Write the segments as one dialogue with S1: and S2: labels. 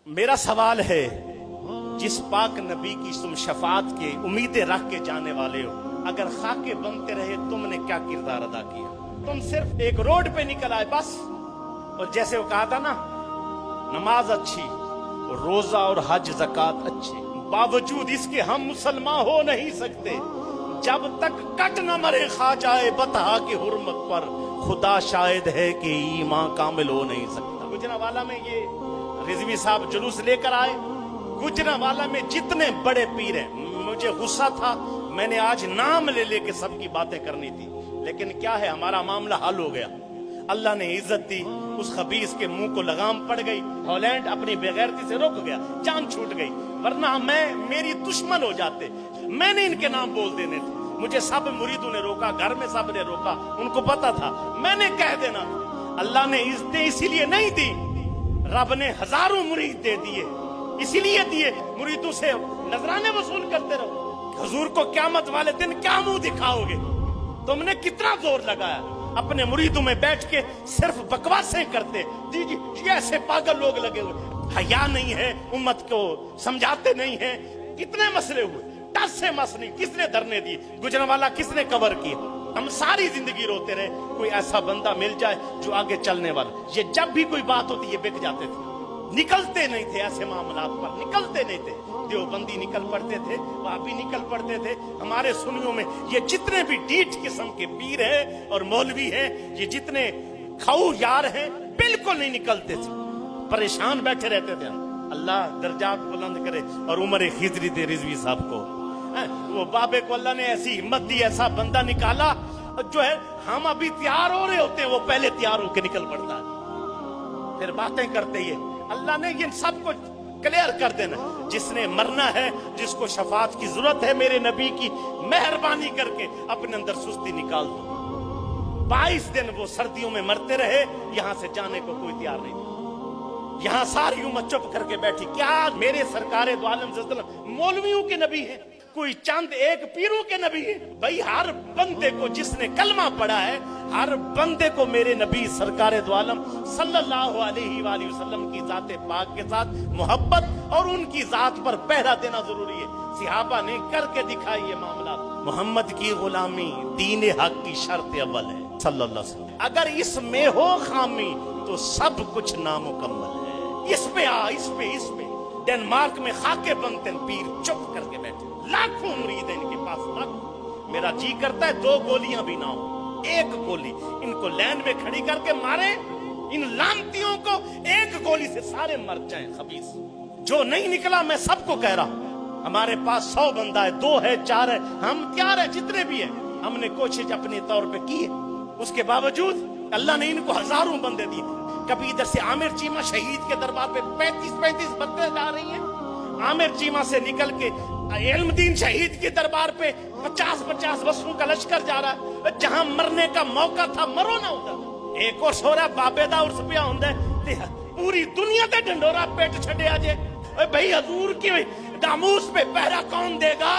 S1: मेरा सवाल है, जिस पाक नबी की तुम शफात के उम्मीदें रख के जाने वाले हो, अगर खाके बनते रहे तुमने क्या किरदार अदा किया? तुम सिर्फ एक रोड पे निकल आए बस। और जैसे वो कहा था ना, नमाज अच्छी, रोजा और हज ज़कात अच्छे, बावजूद इसके हम मुसलमान हो नहीं सकते जब तक कट न मरे खा जाए बता की हुर्मत पर, खुदा शायद है कि ईमान कामिल हो नहीं सकता। गुजरांवाला में ये रिजवी साहब जुलूस लेकर आए। गुजरांवाला में जितने बड़े पीर हैं, मुझे गुस्सा था, मैंने आज नाम ले लेके सबकी बातें करनी थी, लेकिन क्या है, हमारा मामला हल हो गया। अल्लाह ने इज्जत दी, उस खबीस के मुंह को लगाम पड़ गई, हॉलैंड अपनी बेगैरती से रुक गया, जान छूट गई, वरना मेरी दुश्मन हो जाते। मैंने इनके नाम बोल देने थे, मुझे सब मुरीदों ने रोका, घर में सब ने रोका, उनको पता था, मैंने कह देना था। अल्लाह ने इज्जतें इसीलिए नहीं दी, रब ने हजारों मुरीद दे दिए, इसीलिए दिए मुरीदों से नजराने वसूल करते रहो। हुजूर को क़यामत वाले दिन क्या मुंह दिखाओगे? तुमने कितना जोर लगाया, अपने मुरीदों में बैठ के सिर्फ बकवासें करते। जी जी जी, ऐसे पागल लोग लगे हुए, हया नहीं है, उम्मत को समझाते नहीं है। कितने मसले हुए, टस से मस नहीं, किसने धरने दी, गुजरांवाला किसने कवर किया? हम सारी जिंदगी रोते रहे, कोई ऐसा बंदा मिल जाए जो आगे चलने वाला। ये जब भी कोई बात होती ये बिक जाते थे, निकलते नहीं थे, ऐसे मामलात पर निकलते नहीं थे। देवबंदी निकल पड़ते थे, वापी निकल पड़ते थे। हमारे सुनियों में ये जितने भी डीठ किस्म के पीर हैं और मौलवी हैं, ये जितने खाऊ यार हैं, बिल्कुल नहीं निकलते थे, परेशान बैठे रहते थे। अल्लाह दर्जात बुलंद करे और उम्र खिजरी दे रिजवी साहब को। वो बाबे को अल्लाह ने ऐसी हिम्मत दी, ऐसा बंदा निकाला जो है, हम अभी तैयार हो रहे होते हैं, वो पहले तैयार होकर निकल पड़ता है, फिर बातें करते ही। अल्लाह ने ये सब कुछ क्लियर कर देना। जिसने मरना है, जिसको शफात की जरूरत है मेरे नबी की, मेहरबानी करके अपने अंदर सुस्ती निकाल दो। 22 दिन वो सर्दियों में मरते रहे, यहां से जाने को कोई तैयार नहीं था। यहां सारी उम्मत चुप करके बैठी। क्या मेरे सरकारे दो आलम सल्लल्लाहु मौलवियों के नबी है, कोई चंद एक पीरों के नबी है? भाई हर बंदे को, जिसने कलमा पढ़ा है, हर बंदे को मेरे नबी सरकारे दो आलम सल्लल्लाहु अलैहि वसल्लम की जाते पाक के साथ मोहब्बत और उनकी जात पर पहरा देना जरूरी है। सिहाबा ने करके दिखाई ये मामला। मोहम्मद की गुलामी दीन हक की शर्त अव्वल है सल्लल्लाहु अलैहि वसल्लम। अगर इसमें हो खामी तो सब कुछ नामुकम्मल है। इस पे डेनमार्क में खाके बनते पीर चुप करके बैठे, लाखों मुरीद है इनके पास, लाखों। मेरा जी करता है 2 गोलियां भी ना हो, 1 गोली इनको लाइन में खड़ी करके मारे, इन लानतियों को 1 गोली से सारे मर जाएं खबीस। जो नहीं निकला, मैं सबको कह रहा हूं, हमारे पास 100 बंदा है, 2 है, 4 है, हम तैयार है, जितने भी है। हमने कोशिश अपने तौर पे की है, उसके बावजूद अल्लाह ने इनको हजारों बंदे दिए। कभी इधर से आमिर चीमा शहीद के दरबार पे 35 बंदे जा रही हैं, आमिर चीमा से निकल के इल्मुद्दीन शहीद के दरबार पे 50 बसों का लश्कर जा रहा है। जहां मरने का मौका था, मरो ना उधर। एक और सो रहा बाबेदा उर्स पिया होंगे, पूरी दुनिया का ढंडोरा पेट छड़े आजे। भाई हजूर की दामूस पे पहरा कौन देगा?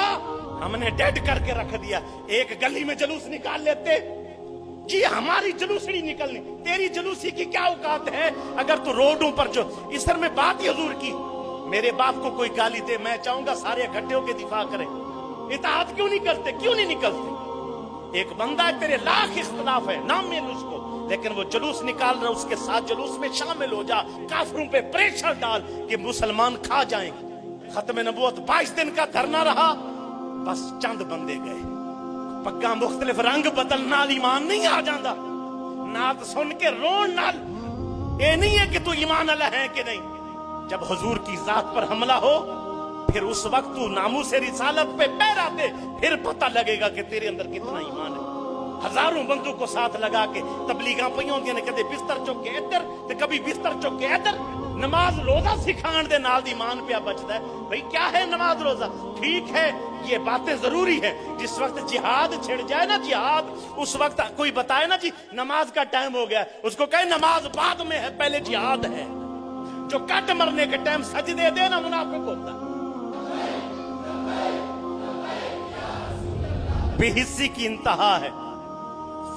S1: हमने डेड करके रख दिया। एक गली में जुलूस निकाल लेते जी, हमारी जुलूसड़ी निकलनी, तेरी जुलूसी की क्या औकात है? अगर तू रोडों पर जो इस तरह में बात ही हजूर की, मेरे बाप को कोई गाली दे, मैं चाहूंगा सारे इकट्ठे होकर दिफा करें। इताअत क्यों नहीं करते, क्यों नहीं निकलते? एक बंदा है, तेरे लाख इख्तिलाफ है, नाम मिल उसको, लेकिन वो जुलूस निकाल रहा, उसके साथ जुलूस में शामिल हो जा, काफिरों पे प्रेशर डाल कि मुसलमान खा जाएंगे। खत्म नबूवत 22 दिन का धरना रहा, बस चंद बंदे गए। पग्गा मुख्तलिफ रंग बदल नाल ईमान नहीं आ जाता। नात सुन के रोन नाल ये नहीं है कि तू ईमान अला है कि नहीं। जब हुजूर की जात पर हमला हो, फिर उस वक्त तू नामूस रिसालत पे पहरा दे, फिर पता लगेगा कि तेरे अंदर कितना ईमान है। हजारों बंदों को साथ लगा के तबलीगां पईयां होंदियां ने, कदे बिस्तर चुक के इधर ते कभी बिस्तर चुक के इधर। नमाज रोजा सिखाण दे नाल ईमान पे बचदा है। भाई क्या है नमाज रोजा? ठीक है, ये बातें जरूरी है। जिस वक्त जिहाद छिड़ जाए ना, जिहाद, उस वक्त कोई बताए ना जी नमाज का टाइम हो गया, उसको कहे नमाज बाद में है, पहले जिहाद है। जो कट मरने के टाइम सजदे दे ना, मुनाफिक होता है। बेहिस्सी की इंतहा है।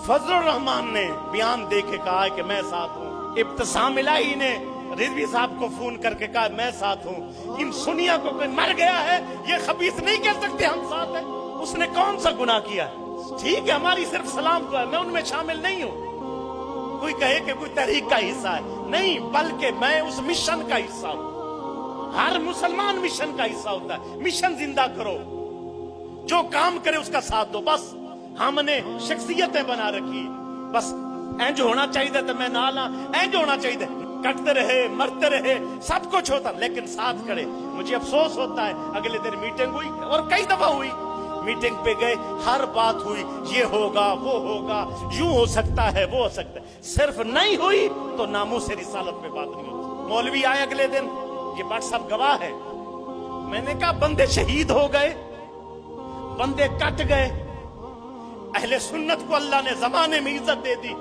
S1: फजलुर रहमान ने बयान दे के कहा है कि मैं साथ हूं। इब्तिसाम इलाही ने रिजवी साहब को फोन करके कहा मैं साथ हूँ, इन सुनिया को कोई मर गया है, ये खबीस नहीं कह सकते हम साथ हैं। उसने कौन सा गुनाह किया? ठीक है हमारी सिर्फ सलाम तो है, मैं उनमें शामिल नहीं हूँ। कोई कहे कि कोई तहरीक का हिस्सा है, नहीं, बल्कि मैं उस मिशन का हिस्सा हूँ। हर मुसलमान मिशन का हिस्सा होता है। मिशन जिंदा करो, जो काम करे उसका साथ दो। बस हमने शख्सियतें बना रखी, बस इंज होना चाहिए तो मैं नाला, इंज होना चाहिए, कटते रहे मरते रहे सब कुछ होता, लेकिन साथ खड़े। मुझे अफसोस होता है, अगले दिन मीटिंग हुई और कई दफा हुई, मीटिंग पे गए, हर बात हुई, ये होगा वो होगा, यूं हो सकता है वो हो सकता है, सिर्फ नहीं हुई तो नामों से रिसालत पे बात नहीं होती। मौलवी आए अगले दिन, ये बात सब गवाह है, मैंने कहा बंदे शहीद हो गए, बंदे कट गए, अहले सुन्नत को अल्लाह ने जमाने में इज्जत दे दी,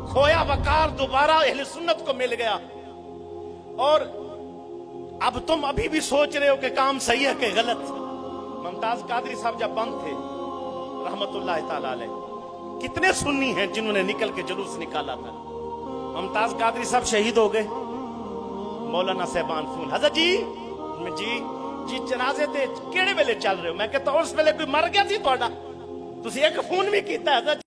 S1: खोया वकार दोबारा अहले सुन्नत को मिल गया। और अब तुम अभी भी सोच रहे हो कि काम सही है कि गलत। मुमताज कादरी साहब जब बंद थे रहमतुल्लाह ताला अलैह, कितने सुन्नी हैं जिन्होंने निकल के जुलूस निकाला था। मुमताज कादरी साहब शहीद हो गए, मौलाना साहबान फोन, हजरत जी जनाजे ते केड़े वेले चल रहे हो? मैं कहता उस वेले कोई मर गया सी, तुहाडा तुसी एक फोन भी कीता? हजरत